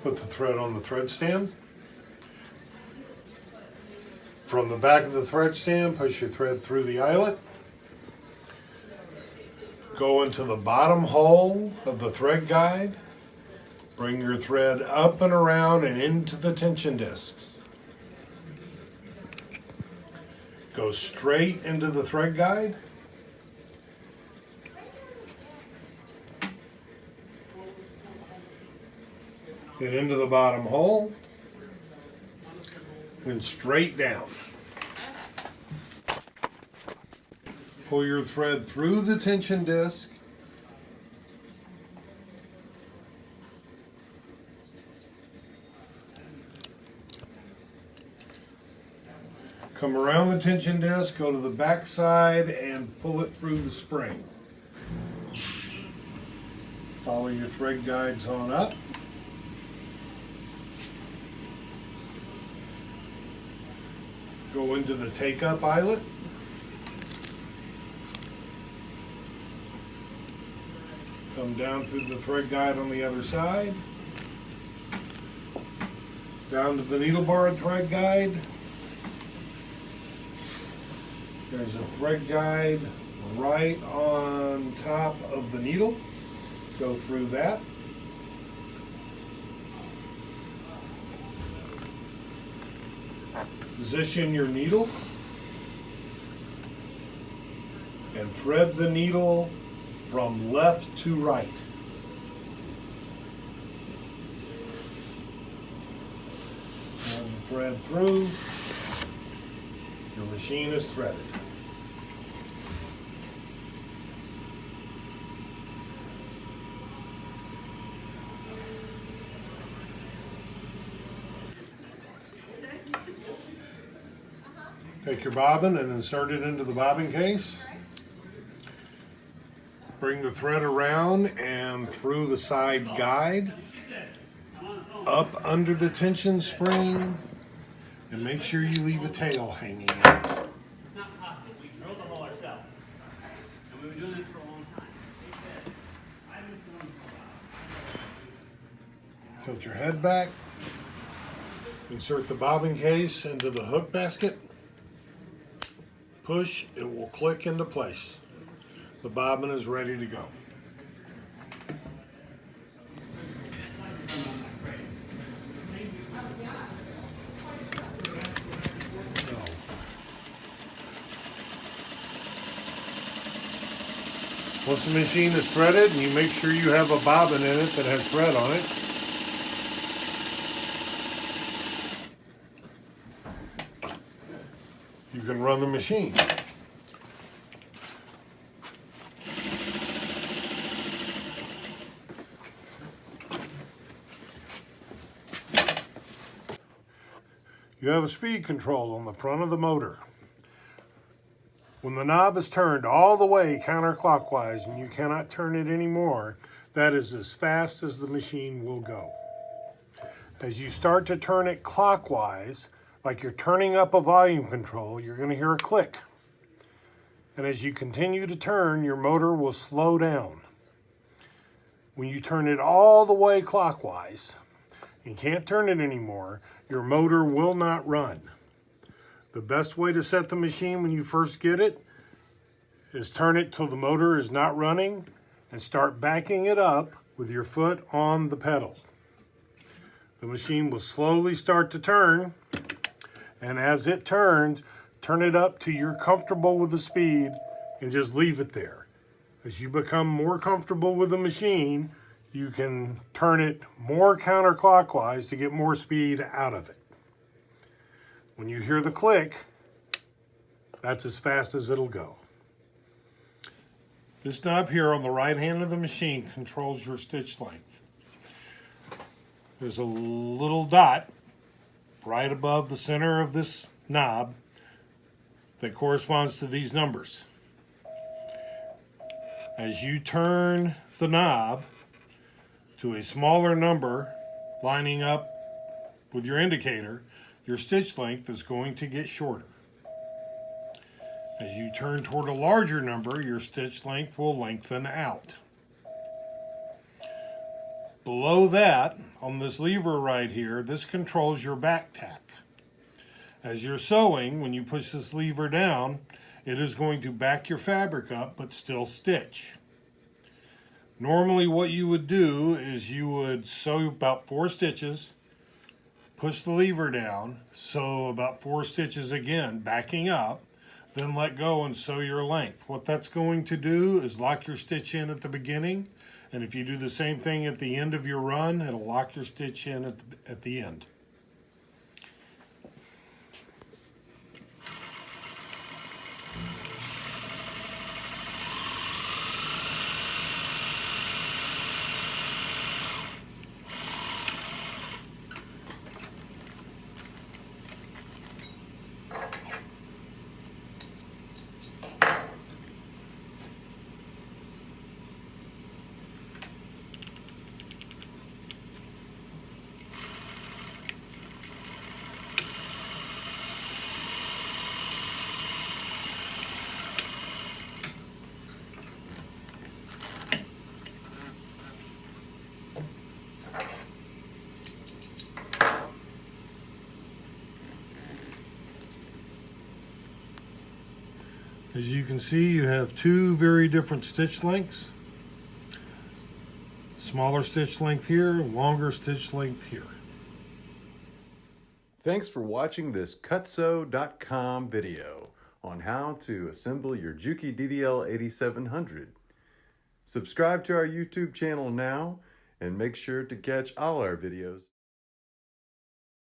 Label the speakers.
Speaker 1: Put the thread on the thread stand. From the back of the thread stand, push your thread through the eyelet. Go into the bottom hole of the thread guide. Bring your thread up and around and into the tension discs. Go straight into the thread guide. Then into the bottom hole. Then straight down. Pull your thread through the tension disc. Come around the tension disc, go to the back side and pull it through the spring. Follow your thread guides on up. Go into the take-up eyelet. Come down through the thread guide on the other side. Down to the needle bar thread guide. There's a thread guide right on top of the needle. Go through that. Position your needle and thread the needle from left to right. Run the thread through. Your machine is threaded. Take your bobbin and insert it into the bobbin case. Bring the thread around and through the side guide, up under the tension spring, and make sure you leave a tail hanging out.
Speaker 2: It's not possible. We drilled the hole ourselves. And we've been doing this for a long time.
Speaker 1: Tilt your head back. Insert the bobbin case into the hook basket. Push, it will click into place. The bobbin is ready to go. Once the machine is threaded, you make sure you have a bobbin in it that has thread on it. You can run the machine. You have a speed control on the front of the motor. When the knob is turned all the way counterclockwise and you cannot turn it anymore, that is as fast as the machine will go. As you start to turn it clockwise, like you're turning up a volume control, you're going to hear a click. And as you continue to turn, your motor will slow down. When you turn it all the way clockwise and can't turn it anymore, your motor will not run. The best way to set the machine when you first get it is turn it till the motor is not running and start backing it up with your foot on the pedal. The machine will slowly start to turn, and as it turns, turn it up till you're comfortable with the speed and just leave it there. As you become more comfortable with the machine, you can turn it more counterclockwise to get more speed out of it. When you hear the click, that's as fast as it'll go. This knob here on the right hand of the machine controls your stitch length. There's a little dot right above the center of this knob that corresponds to these numbers. As you turn the knob to a smaller number lining up with your indicator, your stitch length is going to get shorter. As you turn toward a larger number, your stitch length will lengthen out. Below that, on this lever right here, this controls your back tack. As you're sewing, when you push this lever down, it is going to back your fabric up but still stitch. Normally what you would do is you would sew about 4 stitches, push the lever down, sew about 4 stitches again, backing up, then let go and sew your length. What that's going to do is lock your stitch in at the beginning, and if you do the same thing at the end of your run, it'll lock your stitch in at the end. As you can see, you have 2 very different stitch lengths. Smaller stitch length here, longer stitch length here.
Speaker 3: Thanks for watching this cutsew.com video on how to assemble your Juki DDL 8700. Subscribe to our YouTube channel now and make sure to catch all our videos.